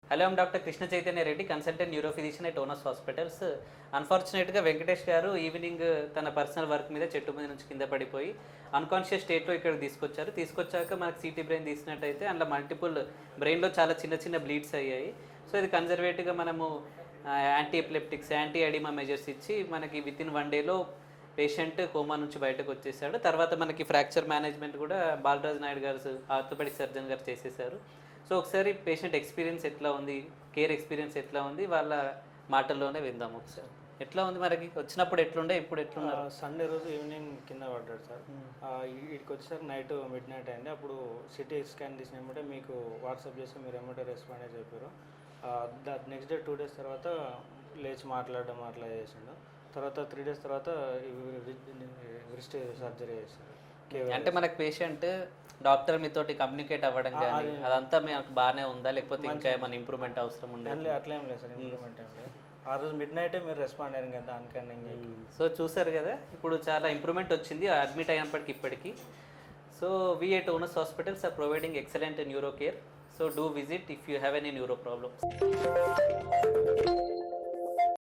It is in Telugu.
Hello, I'm doctor Krishna Chaitanya Reddy, consultant neuro physician at Onus hospitals. అన్ఫార్చునేట్గా వెంకటేష్ గారు ఈవినింగ్ తన పర్సనల్ వర్క్ మీద చెట్టు మీద నుంచి కింద పడిపోయి అన్కాన్షియస్ స్టేట్లో ఇక్కడికి తీసుకొచ్చాక మనకి సిటీ బ్రెయిన్ తీసినట్టయితే అందులో మల్టిపుల్ బ్రెయిన్లో చాలా చిన్న చిన్న బ్లీడ్స్ అయ్యాయి. సో ఇది కన్జర్వేటివ్గా మనము anti epileptics, anti oedema measures ఇచ్చి మనకి విత్ ఇన్ 1 డేలో పేషెంట్ కోమా నుంచి బయటకు వచ్చేసాడు. తర్వాత మనకి ఫ్రాక్చర్ మేనేజ్మెంట్ కూడా బాలరాజ్ నాయుడు గారు, ఆర్థోపెడిక్ సర్జన్ గారు చేసేసారు. సో ఒకసారి పేషెంట్ ఎక్స్పీరియన్స్ ఎట్లా ఉంది, కేర్ ఎక్స్పీరియన్స్ ఎట్లా ఉంది, వాళ్ళ మాటల్లోనే విందాము ఒకసారి. ఎట్లా ఉంది మనకి వచ్చినప్పుడు ఎట్లుండే, ఇప్పుడు ఎట్లున్నారు? సండే రోజు ఈవినింగ్ కింద పడ్డాడు సార్. ఇక్కడికి వచ్చేసరికి మిడ్ నైట్ అయింది. అప్పుడు సిటీ స్కాన్ తీసినప్పుడే మీకు వాట్సాప్ చేసి మీరు ఏమంటే రెస్పాండ్ అని చెప్పారు. నెక్స్ట్ డే 2 డేస్ తర్వాత లేచి మాట్లాడడం అట్లా చేసిండు. తర్వాత 3 డేస్ తర్వాత రిస్ట్ సర్జరీ చేశారు. అంటే మనకు పేషెంట్ డాక్టర్ మీతోటి కమ్యూనికేట్ అవ్వడం కానీ అదంతా మనకు బాగానే ఉందా, లేకపోతే ఇంకా ఏమైనా ఇంప్రూవ్మెంట్ అవసరం ఉందా? అట్లా ఏం లేదు సార్, ఇంప్రూవ్మెంట్ ఏం లేదు. ఆ రోజు మిడ్ నైటే మీరు రెస్పాండ్ అయ్యారు కదా దానికన్నా. సో చూసారు కదా, ఇప్పుడు చాలా ఇంప్రూవ్మెంట్ వచ్చింది అడ్మిట్ అయినప్పటికి ఇప్పటికీ. So we at onus hospitals are providing excellent neuro care. So do visit if you have any neuro problems.